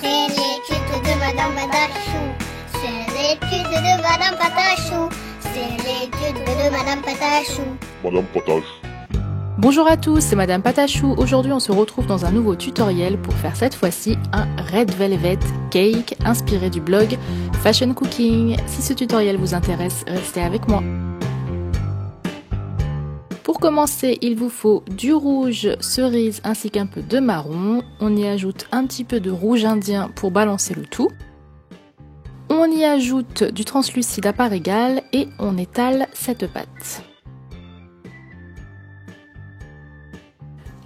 C'est l'étude de Madame Patachou. C'est l'étude de Madame Patachou. C'est l'étude de Madame Patachou. Madame Patachou. Bonjour à tous, c'est Madame Patachou. Aujourd'hui on se retrouve dans un nouveau tutoriel pour faire cette fois-ci un Red Velvet Cake inspiré du blog Fashion Cooking. Si ce tutoriel vous intéresse, restez avec moi. Pour commencer, il vous faut du rouge cerise ainsi qu'un peu de marron. On y ajoute un petit peu de rouge indien pour balancer le tout. On y ajoute du translucide à part égale et on étale cette pâte.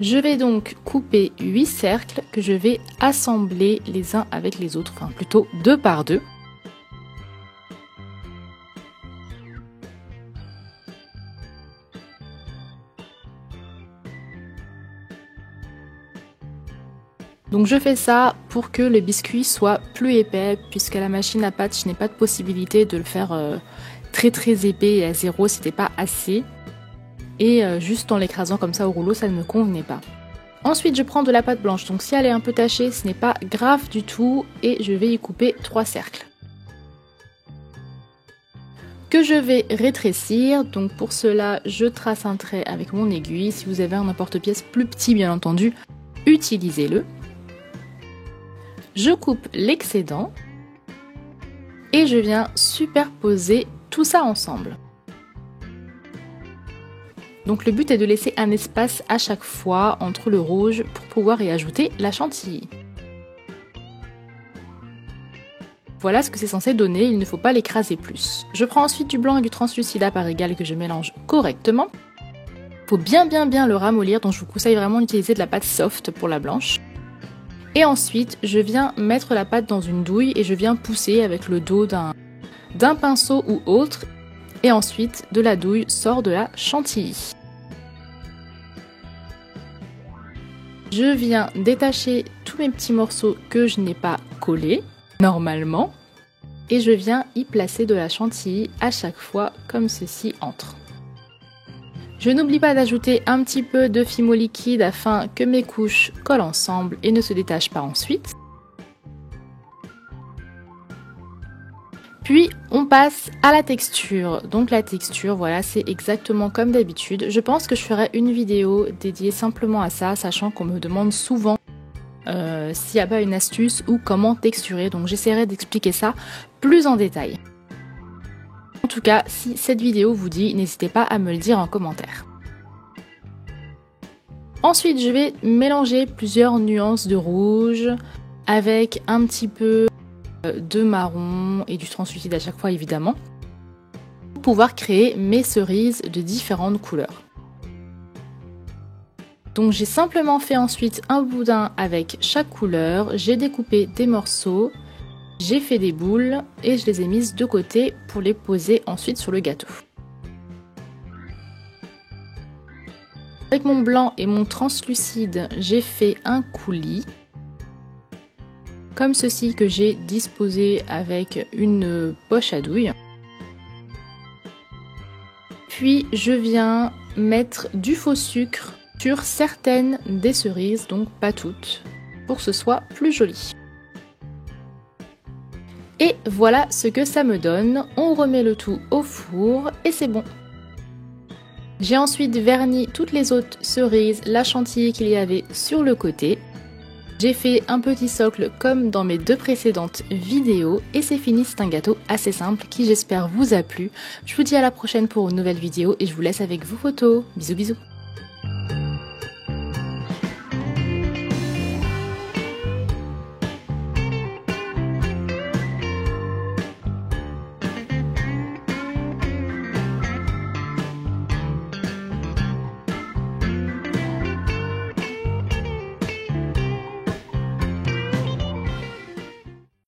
Je vais donc couper 8 cercles que je vais assembler les uns avec les autres, enfin plutôt 2 par 2. Donc je fais ça pour que le biscuit soit plus épais, puisqu'à la machine à pâte je n'ai pas de possibilité de le faire très épais et à zéro, c'était pas assez. Et juste en l'écrasant comme ça au rouleau, ça ne me convenait pas. Ensuite je prends de la pâte blanche, donc si elle est un peu tachée, ce n'est pas grave du tout, et je vais y couper 3 cercles. Que je vais rétrécir, donc pour cela je trace un trait avec mon aiguille. Si vous avez un emporte-pièce plus petit bien entendu, utilisez-le. Je coupe l'excédent et je viens superposer tout ça ensemble. Donc le but est de laisser un espace à chaque fois entre le rouge pour pouvoir y ajouter la chantilly. Voilà ce que c'est censé donner, il ne faut pas l'écraser plus. Je prends ensuite du blanc et du translucide à part égale que je mélange correctement. Il faut bien le ramollir, donc je vous conseille vraiment d'utiliser de la pâte soft pour la blanche. Et ensuite, je viens mettre la pâte dans une douille et je viens pousser avec le dos d'un pinceau ou autre. Et ensuite, de la douille sort de la chantilly. Je viens détacher tous mes petits morceaux que je n'ai pas collés, normalement. Et je viens y placer de la chantilly à chaque fois, comme ceci entre. Je n'oublie pas d'ajouter un petit peu de fimo liquide afin que mes couches collent ensemble et ne se détachent pas ensuite. Puis on passe à la texture. Donc la texture, voilà, c'est exactement comme d'habitude. Je pense que je ferai une vidéo dédiée simplement à ça, sachant qu'on me demande souvent s'il n'y a pas une astuce ou comment texturer. Donc j'essaierai d'expliquer ça plus en détail. En tout cas, si cette vidéo vous dit, n'hésitez pas à me le dire en commentaire. Ensuite, je vais mélanger plusieurs nuances de rouge avec un petit peu de marron et du translucide à chaque fois évidemment, pour pouvoir créer mes cerises de différentes couleurs. Donc j'ai simplement fait ensuite un boudin avec chaque couleur, j'ai découpé des morceaux, j'ai fait des boules et je les ai mises de côté pour les poser ensuite sur le gâteau. Avec mon blanc et mon translucide, j'ai fait un coulis, comme ceci que j'ai disposé avec une poche à douille. Puis je viens mettre du faux sucre sur certaines des cerises, donc pas toutes, pour que ce soit plus joli. Et voilà ce que ça me donne. On remet le tout au four et c'est bon. J'ai ensuite verni toutes les autres cerises, la chantilly qu'il y avait sur le côté. J'ai fait un petit socle comme dans mes 2 précédentes vidéos et c'est fini, c'est un gâteau assez simple qui j'espère vous a plu. Je vous dis à la prochaine pour une nouvelle vidéo et je vous laisse avec vos photos. Bisous bisous.